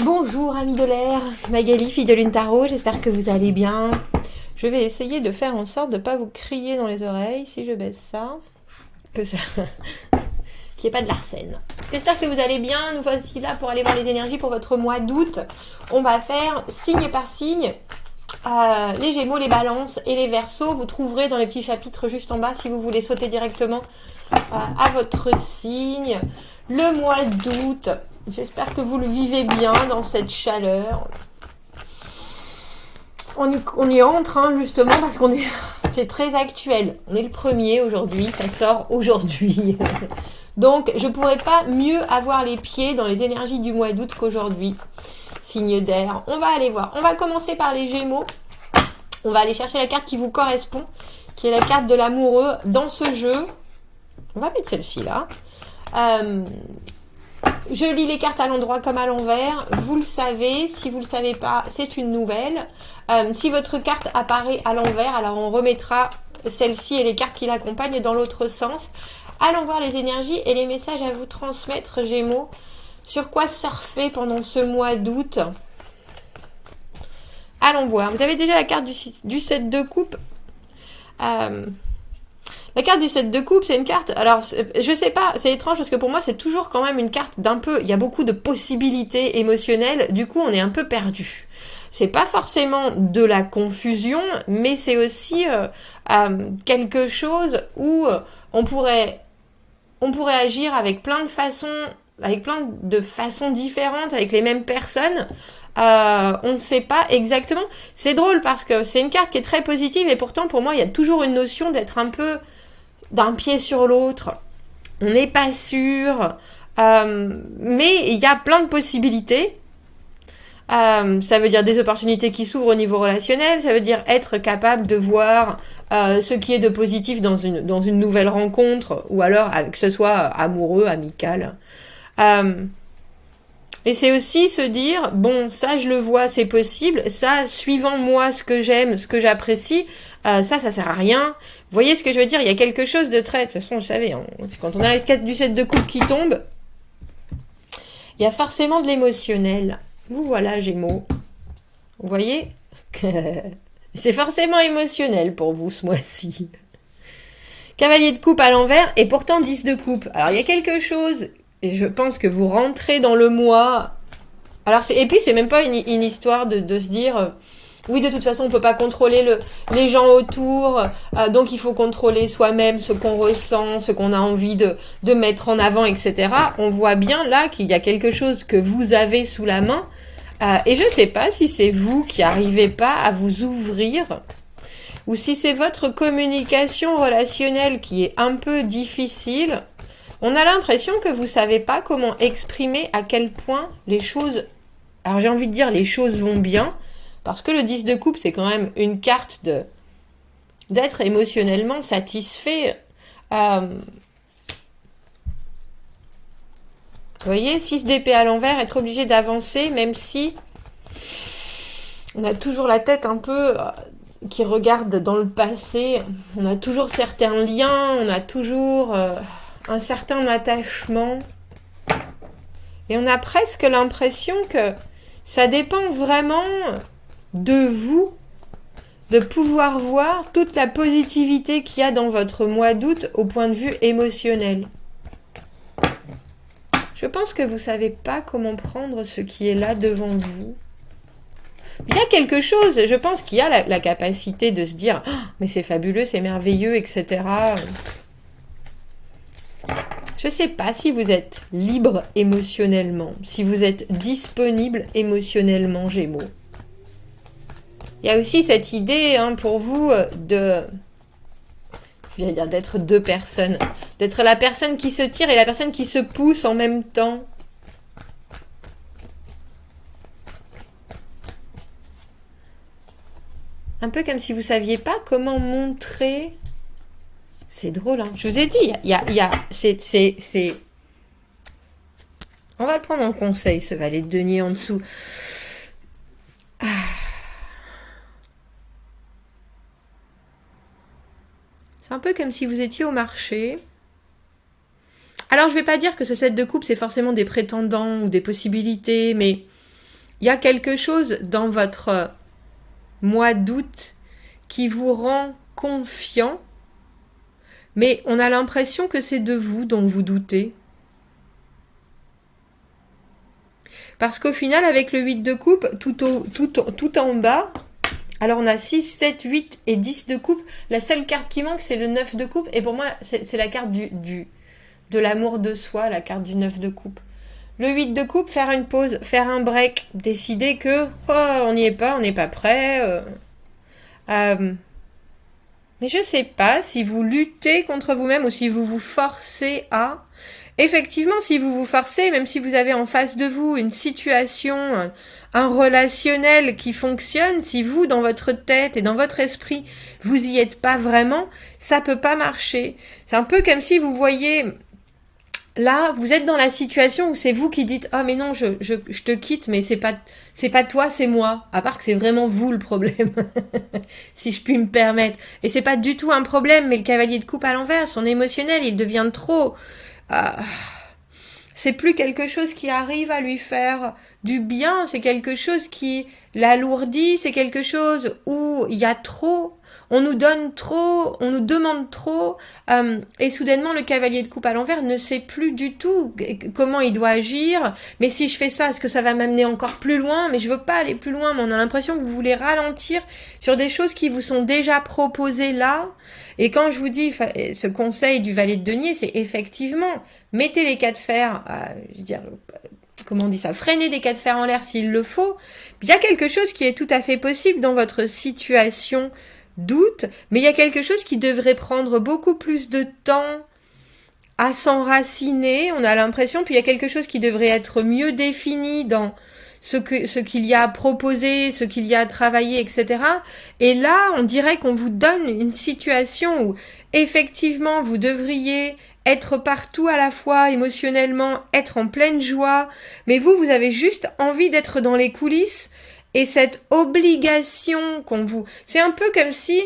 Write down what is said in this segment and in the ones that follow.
Bonjour amis de l'air, Magali, fille de Lune Tarot, j'espère que vous allez bien. Je vais essayer de faire en sorte de ne pas vous crier dans les oreilles si je baisse ça. Que ça... qu'il n'y ait pas de l'arsène. J'espère que vous allez bien, nous voici là pour aller voir les énergies pour votre mois d'août. On va faire signe par signe. Les Gémeaux, les Balances et les Verseaux, vous trouverez dans les petits chapitres juste en bas si vous voulez sauter directement à votre signe. Le mois d'août, j'espère que vous le vivez bien dans cette chaleur. On y entre hein, justement parce qu'on est, c'est très actuel. On est le 1er aujourd'hui, ça sort aujourd'hui. Donc je ne pourrais pas mieux avoir les pieds dans les énergies du mois d'août qu'aujourd'hui. Signe d'air. On va aller voir. On va commencer par les Gémeaux. On va aller chercher la carte qui vous correspond, qui est la carte de l'amoureux dans ce jeu. On va mettre celle-ci là. Je lis les cartes à l'endroit comme à l'envers. Vous le savez. Si vous ne le savez pas, c'est une nouvelle. Si votre carte apparaît à l'envers, alors on remettra celle-ci et les cartes qui l'accompagnent dans l'autre sens. Allons voir les énergies et les messages à vous transmettre, Gémeaux. Sur quoi surfer pendant ce mois d'août? Allons voir. Vous avez déjà la carte du 7 de coupe. La carte du 7 de coupe, c'est une carte... Alors, je sais pas, c'est étrange parce que pour moi, c'est toujours quand même une carte d'un peu... Il y a beaucoup de possibilités émotionnelles. Du coup, on est un peu perdu. C'est pas forcément de la confusion, mais c'est aussi quelque chose où on pourrait agir avec plein de façons différentes, avec les mêmes personnes. On ne sait pas exactement. C'est drôle parce que c'est une carte qui est très positive et pourtant pour moi il y a toujours une notion d'être un peu d'un pied sur l'autre. On n'est pas sûr, mais il y a plein de possibilités. Ça veut dire des opportunités qui s'ouvrent au niveau relationnel, ça veut dire être capable de voir ce qui est de positif dans une nouvelle rencontre, ou alors que ce soit amoureux, amical. Et c'est aussi se dire, bon, ça je le vois, c'est possible, ça, suivant moi, ce que j'aime, ce que j'apprécie, ça sert à rien. Vous voyez ce que je veux dire? Il y a quelque chose de très... De toute façon, vous savez, hein, quand on a la carte du 7 de coupe qui tombe, il y a forcément de l'émotionnel. Vous voilà, Gémeaux. Vous voyez? C'est forcément émotionnel pour vous ce mois-ci. Cavalier de coupe à l'envers et pourtant 10 de coupe. Alors, il y a quelque chose... Et je pense que vous rentrez dans le mois. Alors et puis c'est même pas une histoire de se dire oui de toute façon on peut pas contrôler les gens autour, donc il faut contrôler soi-même ce qu'on ressent, ce qu'on a envie de mettre en avant, etc. On voit bien là qu'il y a quelque chose que vous avez sous la main et je sais pas si c'est vous qui arrivez pas à vous ouvrir ou si c'est votre communication relationnelle qui est un peu difficile. On a l'impression que vous ne savez pas comment exprimer à quel point les choses... Alors j'ai envie de dire les choses vont bien, parce que le 10 de coupe, c'est quand même une carte d'être émotionnellement satisfait. Vous voyez, 6 d'épée à l'envers, être obligé d'avancer, même si on a toujours la tête un peu qui regarde dans le passé. On a toujours certains liens, on a toujours... un certain attachement. Et on a presque l'impression que ça dépend vraiment de vous, de pouvoir voir toute la positivité qu'il y a dans votre mois d'août au point de vue émotionnel. Je pense que vous ne savez pas comment prendre ce qui est là devant vous. Il y a quelque chose, je pense qu'il y a la capacité de se dire oh, « mais c'est fabuleux, c'est merveilleux, etc. » Je ne sais pas si vous êtes libre émotionnellement, si vous êtes disponible émotionnellement, Gémeaux. Il y a aussi cette idée hein, pour vous d'être deux personnes, d'être la personne qui se tire et la personne qui se pousse en même temps. Un peu comme si vous ne saviez pas comment montrer... C'est drôle, hein. Je vous ai dit, c'est... On va le prendre en conseil, ce valet de denier en dessous. C'est un peu comme si vous étiez au marché. Alors, je ne vais pas dire que ce 7 de coupe, c'est forcément des prétendants ou des possibilités, mais Il y a quelque chose dans votre mois d'août qui vous rend confiant, mais on a l'impression que c'est de vous dont vous doutez. Parce qu'au final, avec le 8 de coupe, tout en bas, alors on a 6, 7, 8 et 10 de coupe. La seule carte qui manque, c'est le 9 de coupe. Et pour moi, c'est la carte de l'amour de soi, la carte du 9 de coupe. Le 8 de coupe, faire une pause, faire un break, décider que on n'y est pas, on n'est pas prêt. Mais je sais pas si vous luttez contre vous-même ou si vous vous forcez à. Effectivement, si vous vous forcez, même si vous avez en face de vous une situation, un relationnel qui fonctionne, si vous, dans votre tête et dans votre esprit, vous y êtes pas vraiment, ça peut pas marcher. C'est un peu comme si vous voyez... Là, vous êtes dans la situation où c'est vous qui dites « Ah mais non, je te quitte, mais c'est pas toi, c'est moi. » À part que c'est vraiment vous le problème, si je puis me permettre. Et c'est pas du tout un problème, mais le cavalier de coupe à l'envers, son émotionnel, il devient trop... c'est plus quelque chose qui arrive à lui faire du bien, c'est quelque chose qui l'alourdit, c'est quelque chose où il y a trop, on nous donne trop, on nous demande trop, et soudainement le cavalier de coupe à l'envers ne sait plus du tout comment il doit agir, mais si je fais ça, est-ce que ça va m'amener encore plus loin? Mais je veux pas aller plus loin, mais on a l'impression que vous voulez ralentir sur des choses qui vous sont déjà proposées là, et quand je vous dis ce conseil du valet de denier, c'est effectivement, mettez les cas de fer, je veux dire, comment on dit ça, freiner des cas de fer en l'air s'il le faut. Il y a quelque chose qui est tout à fait possible dans votre situation d'août, mais il y a quelque chose qui devrait prendre beaucoup plus de temps à s'enraciner, on a l'impression, puis il y a quelque chose qui devrait être mieux défini dans ce qu'il y a à proposer, ce qu'il y a à travailler, etc. Et là, on dirait qu'on vous donne une situation où, effectivement, vous devriez être partout à la fois, émotionnellement, être en pleine joie, mais vous avez juste envie d'être dans les coulisses, et cette obligation qu'on vous... C'est un peu comme si...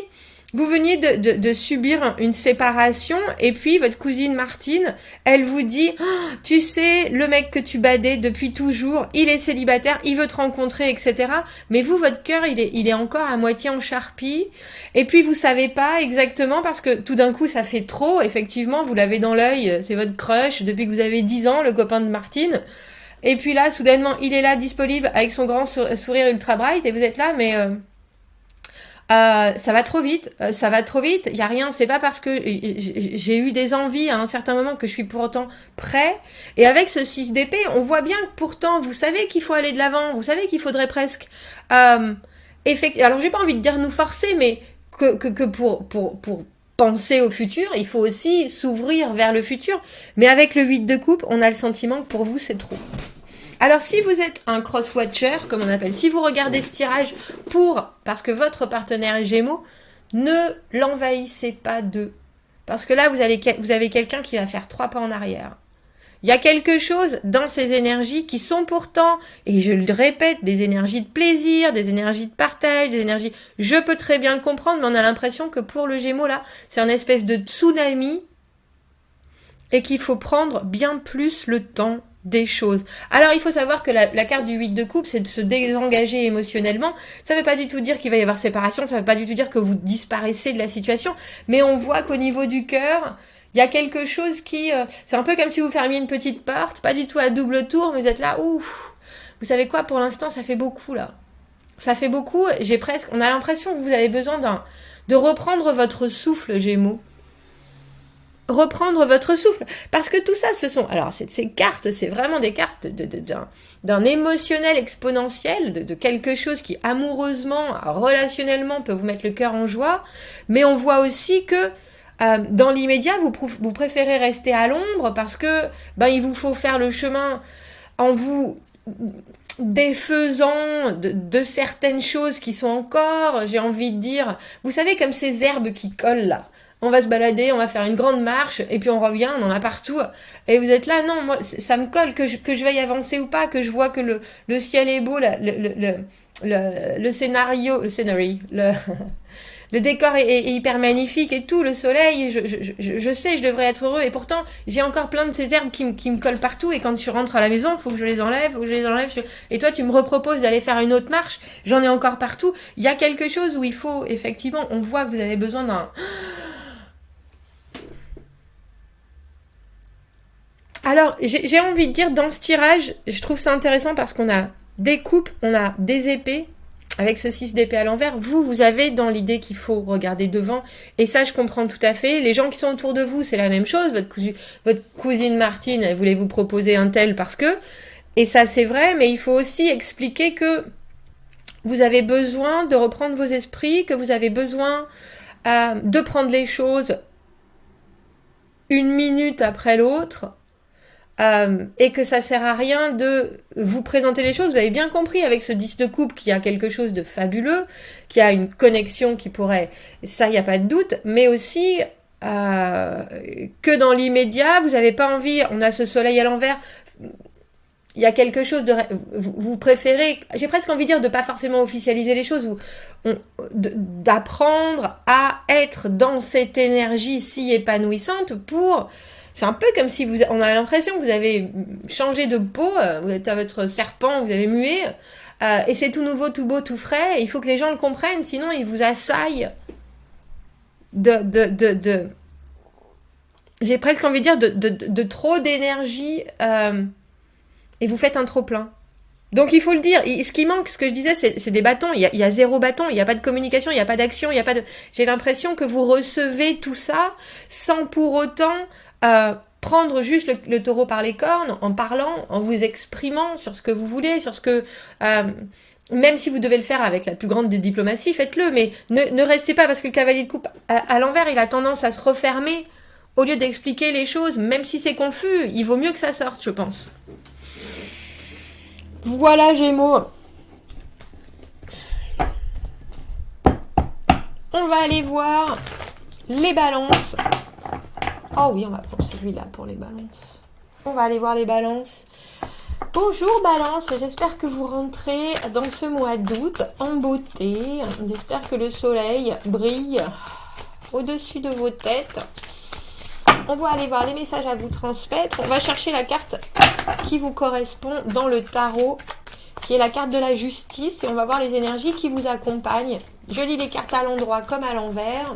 Vous veniez de subir une séparation et puis votre cousine Martine, elle vous dit oh, « Tu sais, le mec que tu badais depuis toujours, il est célibataire, il veut te rencontrer, etc. » Mais vous, votre cœur, il est encore à moitié en charpie. Et puis vous savez pas exactement parce que tout d'un coup, ça fait trop. Effectivement, vous l'avez dans l'œil, c'est votre crush depuis que vous avez 10 ans, le copain de Martine. Et puis là, soudainement, il est là, disponible, avec son grand sourire ultra bright et vous êtes là, mais... ça va trop vite, il y a rien, c'est pas parce que j'ai eu des envies à un certain moment que je suis pour autant prêt. Et avec ce 6 d'épée, on voit bien que pourtant, vous savez qu'il faut aller de l'avant, vous savez qu'il faudrait presque... alors j'ai pas envie de dire nous forcer, mais que pour penser au futur, il faut aussi s'ouvrir vers le futur. Mais avec le 8 de coupe, on a le sentiment que pour vous, c'est trop. Alors, si vous êtes un cross-watcher, comme on appelle, si vous regardez ce tirage parce que votre partenaire est Gémeaux, ne l'envahissez pas d'eux. Parce que là, vous avez quelqu'un qui va faire 3 pas en arrière. Il y a quelque chose dans ces énergies qui sont pourtant, et je le répète, des énergies de plaisir, des énergies de partage, des énergies... Je peux très bien le comprendre, mais on a l'impression que pour le Gémeaux, là, c'est un espèce de tsunami et qu'il faut prendre bien plus le temps des choses. Alors, il faut savoir que la carte du 8 de coupe, c'est de se désengager émotionnellement. Ça ne veut pas du tout dire qu'il va y avoir séparation, ça ne veut pas du tout dire que vous disparaissez de la situation, mais on voit qu'au niveau du cœur, il y a quelque chose qui... c'est un peu comme si vous fermiez une petite porte, pas du tout à double tour, mais vous êtes là, ouf, vous savez quoi, pour l'instant, ça fait beaucoup, là. Ça fait beaucoup, on a l'impression que vous avez besoin de reprendre votre souffle, Gémeaux. Reprendre votre souffle, parce que tout ça, alors ces cartes, c'est vraiment des cartes d'un émotionnel exponentiel, de quelque chose qui amoureusement, relationnellement peut vous mettre le cœur en joie, mais on voit aussi que dans l'immédiat, vous préférez rester à l'ombre parce que il vous faut faire le chemin en vous défaisant de certaines choses qui sont encore, j'ai envie de dire, vous savez, comme ces herbes qui collent là. On va se balader, on va faire une grande marche, et puis on revient, on en a partout. Et vous êtes là, non, moi, ça me colle, que je veuille avancer ou pas, que je vois que le ciel est beau, le scénario, Le décor est hyper magnifique et tout, le soleil, je sais, je devrais être heureux. Et pourtant, j'ai encore plein de ces herbes qui me collent partout. Et quand je rentre à la maison, il faut que je les enlève, faut que je les enlève. Et toi, tu me reproposes d'aller faire une autre marche. J'en ai encore partout. Il y a quelque chose où il faut, effectivement, on voit que vous avez besoin d'un... Alors, j'ai envie de dire, dans ce tirage, je trouve ça intéressant parce qu'on a des coupes, on a des épées, avec ce 6 d'épée à l'envers. Vous avez dans l'idée qu'il faut regarder devant, et ça, je comprends tout à fait. Les gens qui sont autour de vous, c'est la même chose. Votre cousine Martine, elle voulait vous proposer un tel parce que... Et ça, c'est vrai, mais il faut aussi expliquer que vous avez besoin de reprendre vos esprits, que vous avez besoin de prendre les choses une minute après l'autre, et que ça sert à rien de vous présenter les choses. Vous avez bien compris avec ce 10 de coupe qu'il y a quelque chose de fabuleux, qu'il y a une connexion qui pourrait... Ça, il n'y a pas de doute, mais aussi que dans l'immédiat, vous n'avez pas envie... On a ce soleil à l'envers... Il y a quelque chose de... Vous préférez... J'ai presque envie de dire de pas forcément officialiser les choses, d'apprendre à être dans cette énergie si épanouissante pour... C'est un peu comme si on a l'impression que vous avez changé de peau, vous êtes à votre serpent, vous avez mué, et c'est tout nouveau, tout beau, tout frais. Il faut que les gens le comprennent, sinon ils vous assaillent j'ai presque envie de dire de trop d'énergie, et vous faites un trop plein. Donc il faut le dire. Ce qui manque, ce que je disais, c'est des bâtons. Il y a zéro bâton, il n'y a pas de communication, il n'y a pas d'action, il n'y a pas de... J'ai l'impression que vous recevez tout ça sans pour autant prendre juste le taureau par les cornes, en parlant, en vous exprimant sur ce que vous voulez, sur ce que... même si vous devez le faire avec la plus grande des diplomaties, faites-le, mais ne restez pas, parce que le cavalier de coupe, à l'envers, il a tendance à se refermer. Au lieu d'expliquer les choses, même si c'est confus, il vaut mieux que ça sorte, je pense. Voilà, Gémeaux. On va aller voir les balances. Oh oui, on va prendre celui-là pour les balances. On va aller voir les balances. Bonjour Balance, j'espère que vous rentrez dans ce mois d'août en beauté. J'espère que le soleil brille au-dessus de vos têtes. On va aller voir les messages à vous transmettre. On va chercher la carte qui vous correspond dans le tarot, qui est la carte de la justice, et on va voir les énergies qui vous accompagnent. Je lis les cartes à l'endroit comme à l'envers.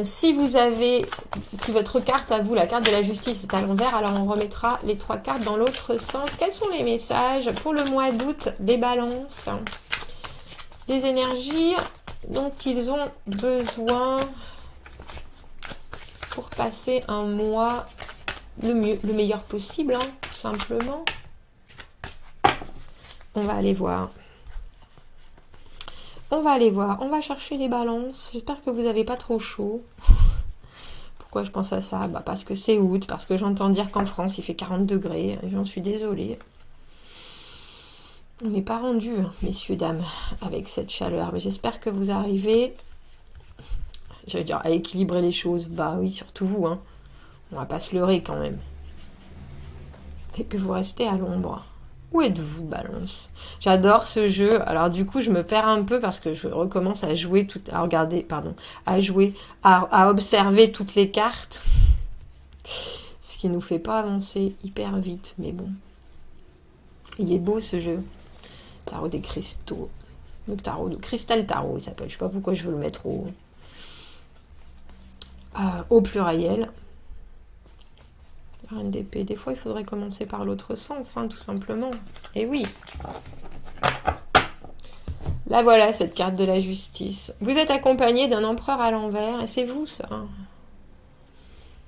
Si votre carte à vous, la carte de la justice, est à l'envers, alors on remettra les 3 cartes dans l'autre sens. Quels sont les messages pour le mois d'août des balances? Les énergies dont ils ont besoin pour passer un mois le meilleur possible, hein, tout simplement. On va aller voir. On va aller voir. On va chercher les balances. J'espère que vous n'avez pas trop chaud. Pourquoi je pense à ça? Bah parce que c'est août, parce que j'entends dire qu'en France, il fait 40 degrés. J'en suis désolée. On n'est pas rendu, messieurs, dames, avec cette chaleur. Mais j'espère que vous arrivez, j'allais dire, à équilibrer les choses. Bah oui, surtout vous, hein. On va pas se leurrer quand même. Et que vous restez à l'ombre. Où êtes-vous, Balance? J'adore ce jeu. Alors du coup, je me perds un peu parce que je recommence à jouer, à observer toutes les cartes. Ce qui nous fait pas avancer hyper vite, mais bon. Il est beau ce jeu. Tarot des cristaux. Le tarot de cristal tarot, il s'appelle. Je sais pas pourquoi je veux le mettre au pluriel. Reine d'épée. Des fois, il faudrait commencer par l'autre sens, hein, tout simplement. Et oui. Là, voilà, cette carte de la justice. Vous êtes accompagné d'un empereur à l'envers, et c'est vous, ça.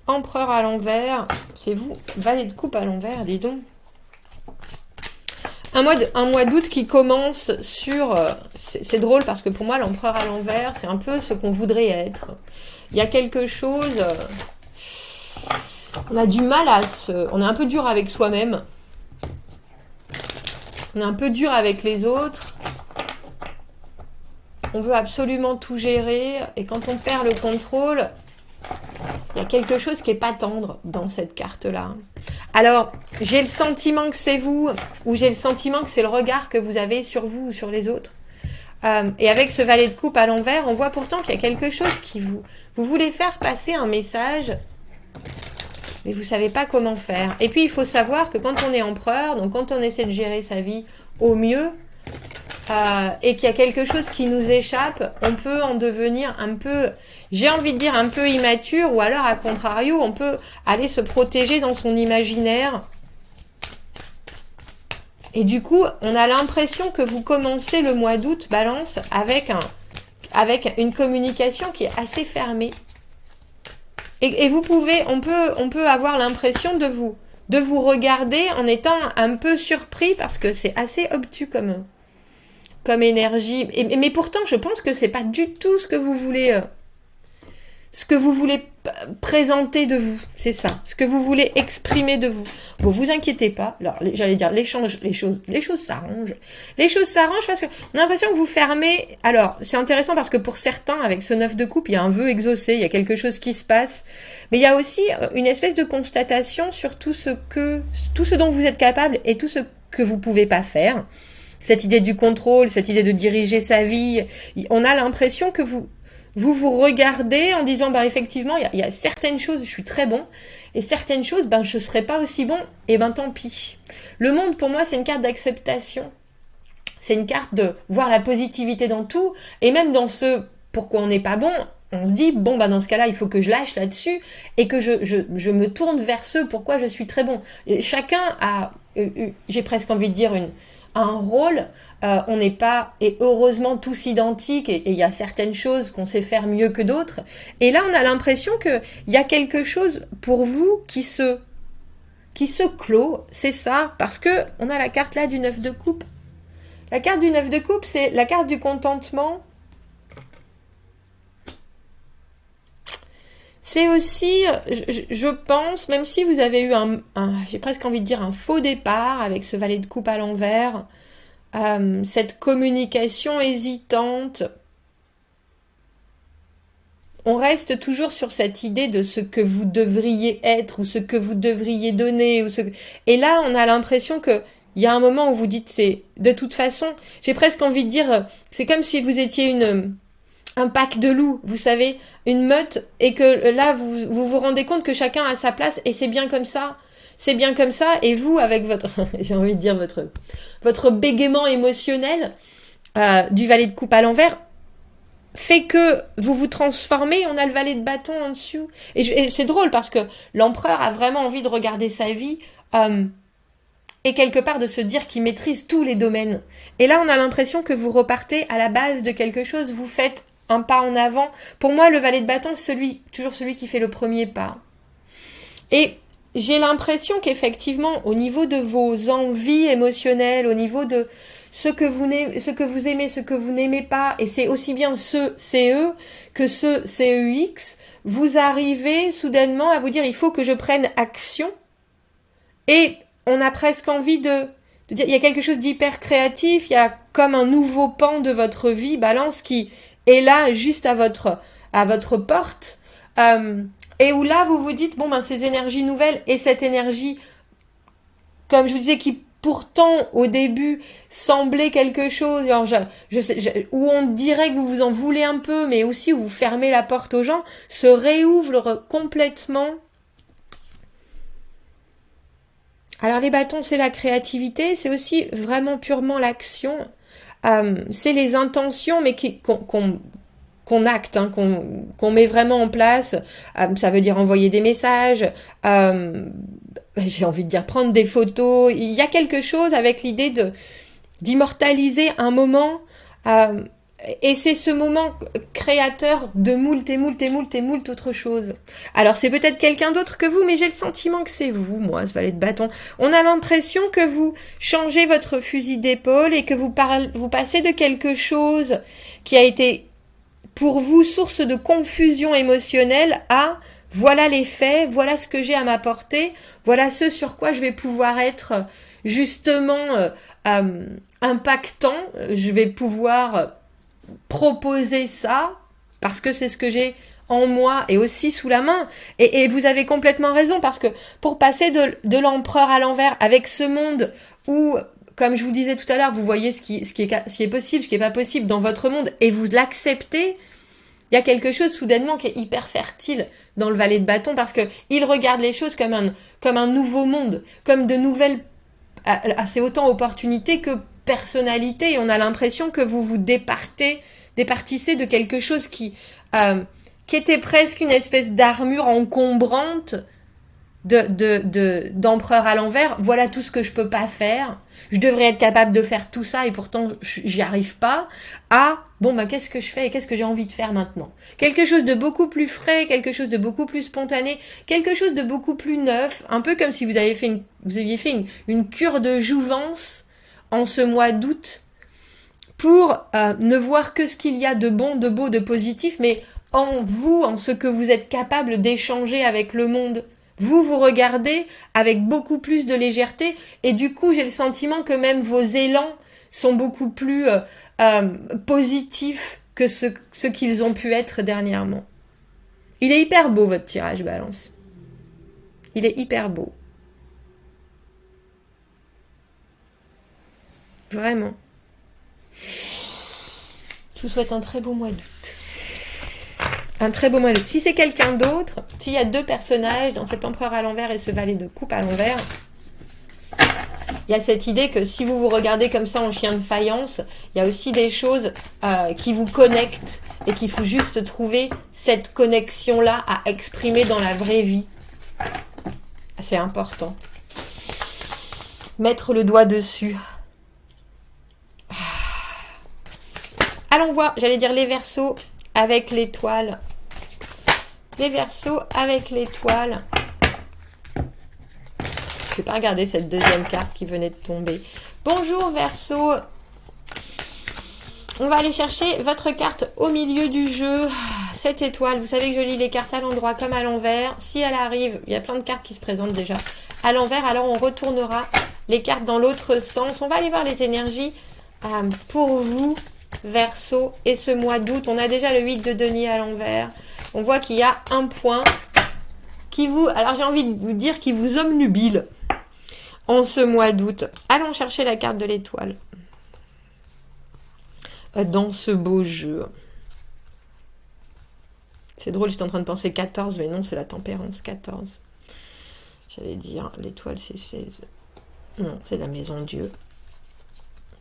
Empereur à l'envers, c'est vous. Valet de coupe à l'envers, dis donc. Un mois d'août qui commence sur... c'est drôle parce que pour moi, l'empereur à l'envers, c'est un peu ce qu'on voudrait être. Il y a quelque chose... on a du mal on est un peu dur avec soi-même. On est un peu dur avec les autres. On veut absolument tout gérer. Et quand on perd le contrôle, il y a quelque chose qui n'est pas tendre dans cette carte-là. Alors, j'ai le sentiment que c'est vous, ou j'ai le sentiment que c'est le regard que vous avez sur vous ou sur les autres. Et avec ce valet de coupe à l'envers, on voit pourtant qu'il y a quelque chose qui vous voulez faire passer un message, mais vous savez pas comment faire. Et puis il faut savoir que quand on est empereur, donc quand on essaie de gérer sa vie au mieux, et qu'il y a quelque chose qui nous échappe, on peut en devenir un peu, j'ai envie de dire un peu immature, ou alors à contrario, on peut aller se protéger dans son imaginaire. Et du coup, on a l'impression que vous commencez le mois d'août, Balance, avec une communication qui est assez fermée. Et vous pouvez, on peut avoir l'impression de vous regarder en étant un peu surpris parce que c'est assez obtus comme énergie. Mais pourtant, je pense que c'est pas du tout ce que vous voulez présenter de vous, c'est ça, ce que vous voulez exprimer de vous. Bon, vous inquiétez pas. Alors, j'allais dire les choses s'arrangent. Les choses s'arrangent parce que on a l'impression que vous fermez. Alors, c'est intéressant parce que pour certains, avec ce 9 de coupe, il y a un vœu exaucé, il y a quelque chose qui se passe. Mais il y a aussi une espèce de constatation sur tout ce dont vous êtes capable et tout ce que vous pouvez pas faire. Cette idée du contrôle, cette idée de diriger sa vie, on a l'impression que vous regardez en disant, bah effectivement, il y a certaines choses, je suis très bon, et certaines choses, ben je serai pas aussi bon, et ben tant pis. Le monde, pour moi, c'est une carte d'acceptation. C'est une carte de voir la positivité dans tout, et même dans ce pourquoi on n'est pas bon, on se dit, bon, bah dans ce cas-là, il faut que je lâche là-dessus, et que je me tourne vers ce pourquoi je suis très bon. Et chacun a, j'ai presque envie de dire, un rôle, on n'est pas, et heureusement, tous identiques, et il y a certaines choses qu'on sait faire mieux que d'autres. Et là, on a l'impression qu'il y a quelque chose pour vous qui se clôt, c'est ça, parce que on a la carte là du 9 de coupe. La carte du 9 de coupe, c'est la carte du contentement. C'est aussi, je pense, même si vous avez eu j'ai presque envie de dire un faux départ avec ce valet de coupe à l'envers, cette communication hésitante, on reste toujours sur cette idée de ce que vous devriez être ou ce que vous devriez donner. Et là, on a l'impression que il y a un moment où vous dites, c'est de toute façon, j'ai presque envie de dire, c'est comme si vous étiez un pack de loups, vous savez, une meute, et que là, vous rendez compte que chacun a sa place, et c'est bien comme ça. C'est bien comme ça, et vous, avec votre, j'ai envie de dire, votre bégaiement émotionnel du valet de coupe à l'envers, fait que vous vous transformez, on a le valet de bâton en dessous. Et c'est drôle, parce que l'empereur a vraiment envie de regarder sa vie, et quelque part de se dire qu'il maîtrise tous les domaines. Et là, on a l'impression que vous repartez à la base de quelque chose, vous faites un pas en avant. Pour moi, le valet de bâton, c'est toujours celui qui fait le premier pas. Et j'ai l'impression qu'effectivement, au niveau de vos envies émotionnelles, au niveau de ce que vous aimez, ce que vous n'aimez pas, et c'est aussi bien ce CE que ce CEX, vous arrivez soudainement à vous dire, il faut que je prenne action. Et on a presque envie de dire, il y a quelque chose d'hyper créatif, il y a comme un nouveau pan de votre vie, Balance, qui est là, juste à votre porte, et où là, vous vous dites, bon, ben, ces énergies nouvelles, et cette énergie, comme je vous disais, qui pourtant, au début, semblait quelque chose, alors où on dirait que vous vous en voulez un peu, mais aussi où vous fermez la porte aux gens, se réouvre complètement. Alors les bâtons, c'est la créativité, c'est aussi vraiment purement l'action. C'est les intentions, mais qu'on acte, hein, qu'on met vraiment en place. Ça veut dire envoyer des messages, j'ai envie de dire prendre des photos. Il y a quelque chose avec l'idée d'immortaliser un moment, et c'est ce moment créateur de moult et moult et moult et moult autre chose. Alors c'est peut-être quelqu'un d'autre que vous, mais j'ai le sentiment que c'est vous, moi, ce valet de bâton. On a l'impression que vous changez votre fusil d'épaule et que vous passez de quelque chose qui a été pour vous source de confusion émotionnelle à voilà les faits, voilà ce que j'ai à m'apporter, voilà ce sur quoi je vais pouvoir être justement impactant, je vais pouvoir proposer ça parce que c'est ce que j'ai en moi et aussi sous la main. Et vous avez complètement raison, parce que pour passer de l'empereur à l'envers avec ce monde où comme je vous disais tout à l'heure, vous voyez ce qui est possible, ce qui est pas possible dans votre monde, et vous l'acceptez, il y a quelque chose soudainement qui est hyper fertile dans le valet de bâton, parce que il regarde les choses comme un nouveau monde, comme de nouvelles, c'est autant opportunités que personnalité, et on a l'impression que vous vous départissez de quelque chose qui était presque une espèce d'armure encombrante d'empereur à l'envers. Voilà tout ce que je peux pas faire. Je devrais être capable de faire tout ça et pourtant j'y arrive pas. Bon ben qu'est-ce que je fais et qu'est-ce que j'ai envie de faire maintenant? Quelque chose de beaucoup plus frais, quelque chose de beaucoup plus spontané, quelque chose de beaucoup plus neuf, un peu comme si vous aviez fait une cure de jouvence en ce mois d'août pour ne voir que ce qu'il y a de bon, de beau, de positif, mais en vous, en ce que vous êtes capable d'échanger avec le monde. Vous regardez avec beaucoup plus de légèreté et du coup, j'ai le sentiment que même vos élans sont beaucoup plus positifs que ce qu'ils ont pu être dernièrement. Il est hyper beau, votre tirage, Balance. Il est hyper beau. Vraiment. Je vous souhaite un très beau mois d'août. Un très beau mois d'août. Si c'est quelqu'un d'autre, s'il y a 2 personnages dans cet empereur à l'envers et ce valet de coupe à l'envers, il y a cette idée que si vous vous regardez comme ça en chien de faïence, il y a aussi des choses qui vous connectent et qu'il faut juste trouver cette connexion-là à exprimer dans la vraie vie. C'est important. Mettre le doigt dessus. Allons voir, j'allais dire les Verseaux avec l'étoile. Les Verseaux avec l'étoile. Je vais pas regarder cette deuxième carte qui venait de tomber. Bonjour Verseaux. On va aller chercher votre carte au milieu du jeu. Cette étoile, vous savez que je lis les cartes à l'endroit comme à l'envers. Si elle arrive, il y a plein de cartes qui se présentent déjà à l'envers, alors on retournera les cartes dans l'autre sens. On va aller voir les énergies pour vous, Verseau, et ce mois d'août. On a déjà le 8 de denier à l'envers. On voit qu'il y a un point qui vous, alors j'ai envie de vous dire, qui vous obnubile en ce mois d'août. Allons chercher la carte de l'étoile dans ce beau jeu. C'est drôle, j'étais en train de penser 14, mais non, c'est la tempérance, 14. J'allais dire, l'étoile, c'est 16. Non, c'est la maison Dieu.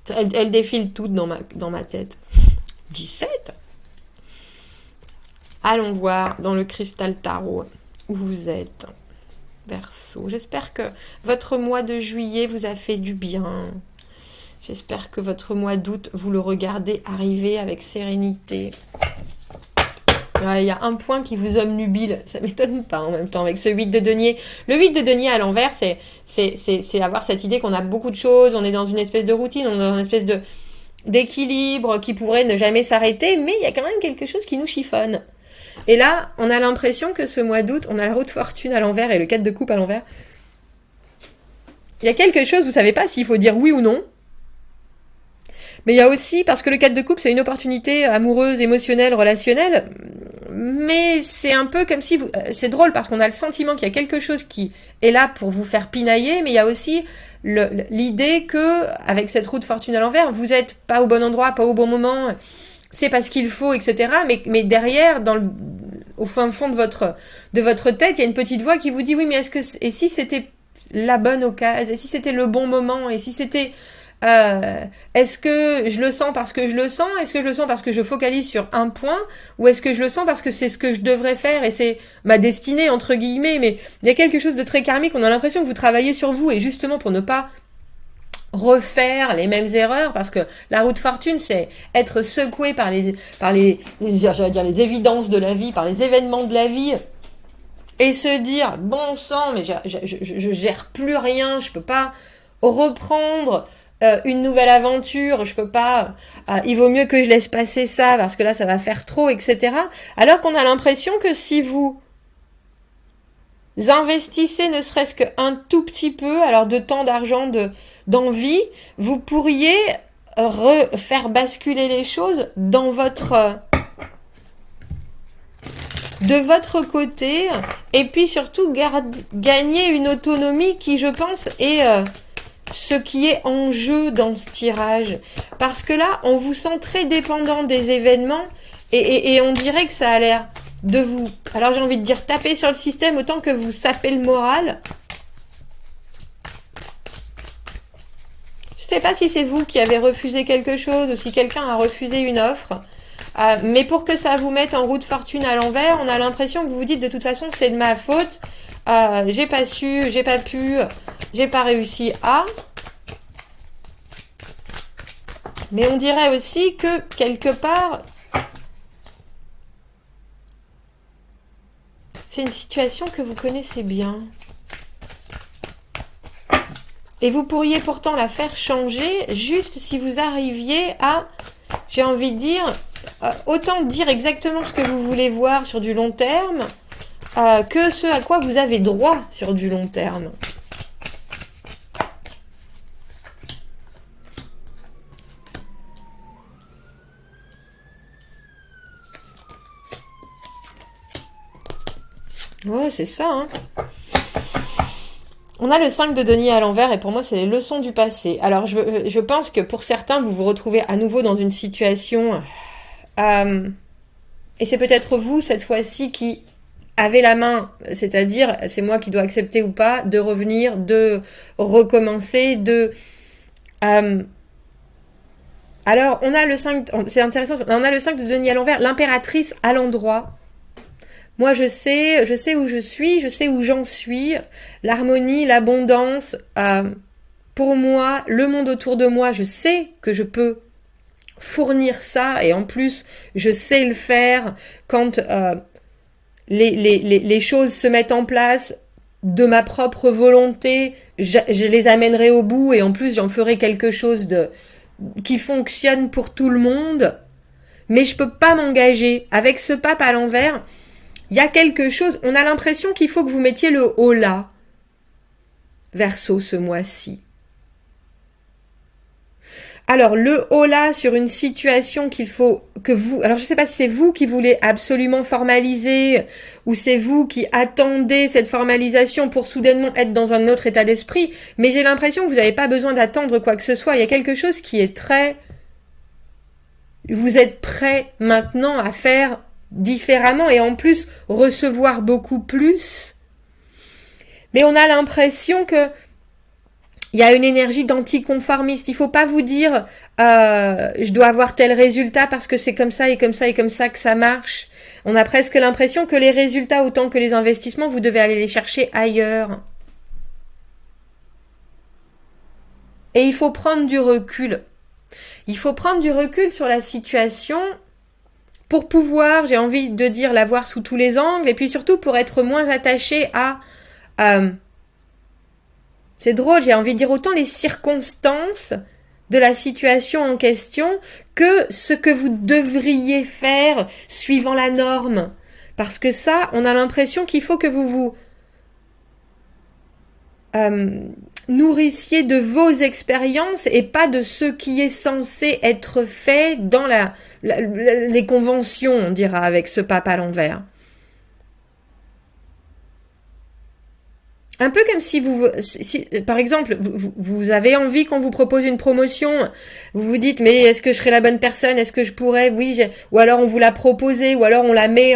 Elle défile toutes dans ma tête. 17. Allons voir dans le cristal tarot où vous êtes, Verseau. J'espère que votre mois de juillet vous a fait du bien. J'espère que votre mois d'août, vous le regardez arriver avec sérénité. Il y a un point qui vous obnubile, ça m'étonne pas en même temps avec ce 8 de denier. Le 8 de denier à l'envers, c'est avoir cette idée qu'on a beaucoup de choses, on est dans une espèce de routine, on est dans une espèce d'équilibre qui pourrait ne jamais s'arrêter, mais il y a quand même quelque chose qui nous chiffonne. Et là, on a l'impression que ce mois d'août, on a la roue de fortune à l'envers et le 4 de coupe à l'envers. Il y a quelque chose, vous ne savez pas s'il faut dire oui ou non. Mais il y a aussi, parce que le 4 de coupe, c'est une opportunité amoureuse, émotionnelle, relationnelle. Mais c'est un peu comme si c'est drôle parce qu'on a le sentiment qu'il y a quelque chose qui est là pour vous faire pinailler, mais il y a aussi l'idée que, avec cette roue de fortune à l'envers, vous n'êtes pas au bon endroit, pas au bon moment, c'est pas ce qu'il faut, etc. Mais derrière, au fin fond de votre tête, il y a une petite voix qui vous dit oui, mais et si c'était la bonne occasion, et si c'était le bon moment, et si c'était est-ce que je le sens parce que je le sens? Est-ce que je le sens parce que je focalise sur un point? Ou est-ce que je le sens parce que c'est ce que je devrais faire et c'est ma destinée, entre guillemets? Mais il y a quelque chose de très karmique, on a l'impression que vous travaillez sur vous, et justement pour ne pas refaire les mêmes erreurs, parce que la roue de fortune, c'est être secoué par j'allais dire les évidences de la vie, par les événements de la vie, et se dire, bon sang, mais je gère plus rien, je peux pas reprendre une nouvelle aventure, je peux pas, il vaut mieux que je laisse passer ça parce que là ça va faire trop, etc. Alors qu'on a l'impression que si vous investissez ne serait-ce qu'un tout petit peu, alors de temps, d'argent, d'envie, vous pourriez faire basculer les choses de votre côté, et puis surtout gagner une autonomie qui, je pense, est ce qui est en jeu dans ce tirage. Parce que là, on vous sent très dépendant des événements et on dirait que ça a l'air de vous... Alors j'ai envie de dire taper sur le système autant que vous sapez le moral. Je sais pas si c'est vous qui avez refusé quelque chose ou si quelqu'un a refusé une offre. Mais pour que ça vous mette en roue de fortune à l'envers, on a l'impression que vous vous dites de toute façon c'est de ma faute. J'ai pas su, j'ai pas pu, j'ai pas réussi à... Mais on dirait aussi que quelque part, c'est une situation que vous connaissez bien. Et vous pourriez pourtant la faire changer juste si vous arriviez à, j'ai envie de dire, autant dire exactement ce que vous voulez voir sur du long terme, que ce à quoi vous avez droit sur du long terme. Ouais, c'est ça, hein. On a le 5 de denier à l'envers et pour moi, c'est les leçons du passé. Alors, je pense que pour certains, vous vous retrouvez à nouveau dans une situation... et c'est peut-être vous, cette fois-ci, qui avez la main, c'est-à-dire, c'est moi qui dois accepter ou pas, de revenir, de recommencer, de... alors, on a le 5... C'est intéressant, on a le 5 de denier à l'envers, l'impératrice à l'endroit. Moi, je sais où je suis, je sais où j'en suis. L'harmonie, l'abondance, pour moi, le monde autour de moi, je sais que je peux fournir ça. Et en plus, je sais le faire quand les choses se mettent en place de ma propre volonté. Je les amènerai au bout et en plus, j'en ferai quelque chose qui fonctionne pour tout le monde. Mais je peux pas m'engager. Avec ce pape à l'envers... Il y a quelque chose, on a l'impression qu'il faut que vous mettiez le haut là, Verseau, ce mois-ci. Alors, le haut là sur une situation qu'il faut que vous... Alors, je ne sais pas si c'est vous qui voulez absolument formaliser ou c'est vous qui attendez cette formalisation pour soudainement être dans un autre état d'esprit, mais j'ai l'impression que vous n'avez pas besoin d'attendre quoi que ce soit. Il y a quelque chose qui est très... Vous êtes prêt maintenant à faire... différemment et en plus recevoir beaucoup plus. Mais on a l'impression que il y a une énergie d'anticonformiste. Il faut pas vous dire je dois avoir tel résultat parce que c'est comme ça et comme ça et comme ça que ça marche. On a presque l'impression que les résultats autant que les investissements, vous devez aller les chercher ailleurs. Et il faut prendre du recul. Il faut prendre du recul sur la situation pour pouvoir, j'ai envie de dire, la voir sous tous les angles, et puis surtout pour être moins attaché à... c'est drôle, j'ai envie de dire autant les circonstances de la situation en question que ce que vous devriez faire suivant la norme. Parce que ça, on a l'impression qu'il faut que vous vous nourrissiez de vos expériences et pas de ce qui est censé être fait dans les conventions, on dira, avec ce pape à l'envers. Un peu comme si par exemple, vous avez envie qu'on vous propose une promotion, vous vous dites, mais est-ce que je serai la bonne personne, est-ce que je pourrais, oui, ou alors on vous l'a proposé, ou alors on la met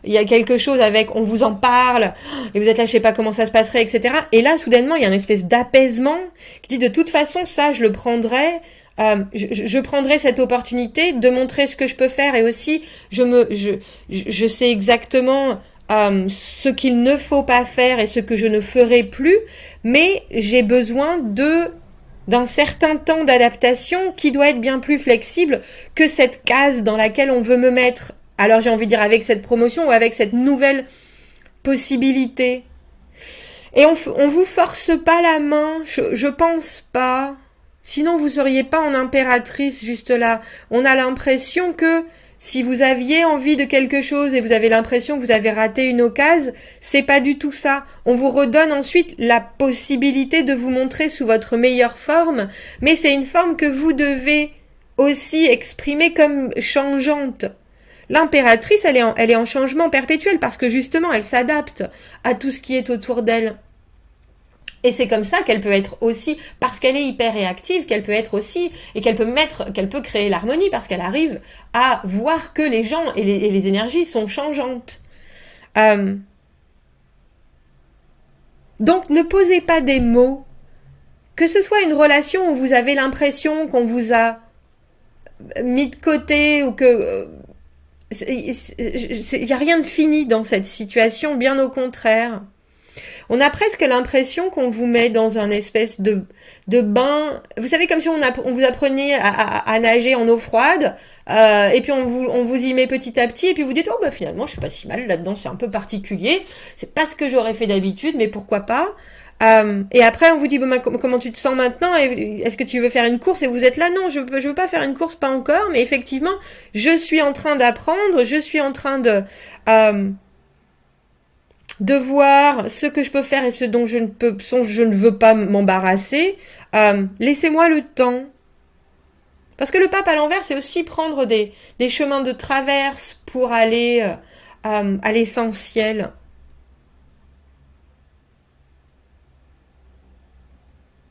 il y a quelque chose avec, on vous en parle, et vous êtes là, je sais pas comment ça se passerait, etc. Et là, soudainement, il y a une espèce d'apaisement qui dit, de toute façon, ça, je le prendrai, je prendrai cette opportunité de montrer ce que je peux faire, et aussi, je sais exactement... ce qu'il ne faut pas faire et ce que je ne ferai plus, mais j'ai besoin d'un certain temps d'adaptation qui doit être bien plus flexible que cette case dans laquelle on veut me mettre. Alors j'ai envie de dire avec cette promotion ou avec cette nouvelle possibilité. Et on vous force pas la main, je pense pas. Sinon vous seriez pas en impératrice juste là. On a l'impression que si vous aviez envie de quelque chose et vous avez l'impression que vous avez raté une occasion, c'est pas du tout ça. On vous redonne ensuite la possibilité de vous montrer sous votre meilleure forme, mais c'est une forme que vous devez aussi exprimer comme changeante. L'impératrice, elle est en changement perpétuel parce que justement, elle s'adapte à tout ce qui est autour d'elle. Et c'est comme ça qu'elle peut être aussi, parce qu'elle est hyper réactive, qu'elle peut être aussi, et qu'elle peut créer l'harmonie, parce qu'elle arrive à voir que les gens et les énergies sont changeantes. Donc ne posez pas des mots. Que ce soit une relation où vous avez l'impression qu'on vous a mis de côté ou que... Il n'y a rien de fini dans cette situation, bien au contraire. On a presque l'impression qu'on vous met dans un espèce de bain. Vous savez, comme si on vous apprenait à nager en eau froide, et puis on vous y met petit à petit, et puis vous dites, oh bah finalement je suis pas si mal là-dedans, c'est un peu particulier, c'est pas ce que j'aurais fait d'habitude, mais pourquoi pas. Et après on vous dit, bah, comment tu te sens maintenant, est-ce que tu veux faire une course, et vous êtes là, non, je veux pas faire une course, pas encore, mais effectivement, je suis en train d'apprendre, je suis en train de voir ce que je peux faire et ce dont je ne veux pas m'embarrasser. Laissez-moi le temps. Parce que le pape à l'envers, c'est aussi prendre des chemins de traverse pour aller à l'essentiel.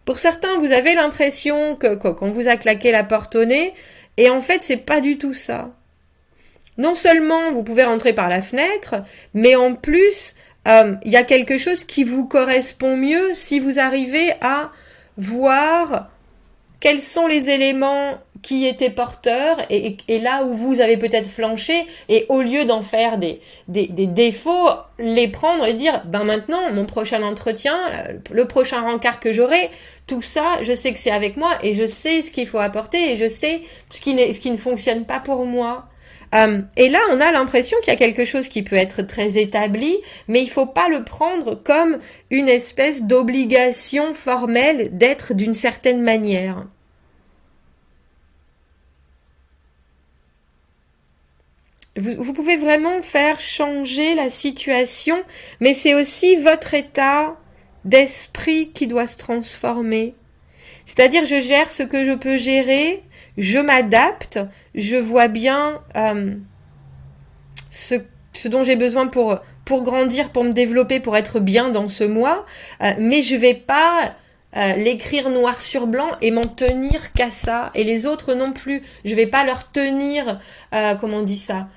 Pour certains, vous avez l'impression qu'on vous a claqué la porte au nez, et en fait, c'est pas du tout ça. Non seulement vous pouvez rentrer par la fenêtre, mais en plus, y a quelque chose qui vous correspond mieux si vous arrivez à voir quels sont les éléments qui étaient porteurs et là où vous avez peut-être flanché, et au lieu d'en faire des défauts, les prendre et dire, ben maintenant, mon prochain entretien, le prochain rencard que j'aurai, tout ça, je sais que c'est avec moi et je sais ce qu'il faut apporter et je sais ce qui ne fonctionne pas pour moi. Et là, on a l'impression qu'il y a quelque chose qui peut être très établi, mais il faut pas le prendre comme une espèce d'obligation formelle d'être d'une certaine manière. Vous pouvez vraiment faire changer la situation, mais c'est aussi votre état d'esprit qui doit se transformer. C'est-à-dire, je gère ce que je peux gérer, je m'adapte, je vois bien ce dont j'ai besoin pour grandir, pour me développer, pour être bien dans ce mois, mais je vais pas l'écrire noir sur blanc et m'en tenir qu'à ça, et les autres non plus. Je vais pas leur tenir, comment on dit ça,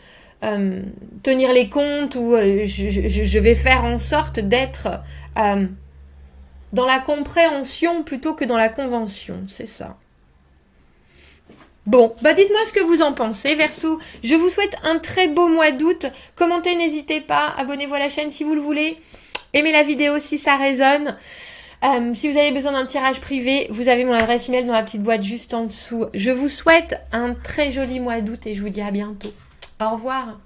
tenir les comptes, ou je vais faire en sorte d'être dans la compréhension plutôt que dans la convention, c'est ça. Bon, bah dites-moi ce que vous en pensez, Verseau. Je vous souhaite un très beau mois d'août. Commentez, n'hésitez pas. Abonnez-vous à la chaîne si vous le voulez. Aimez la vidéo si ça résonne. Si vous avez besoin d'un tirage privé, vous avez mon adresse email dans la petite boîte juste en dessous. Je vous souhaite un très joli mois d'août et je vous dis à bientôt. Au revoir.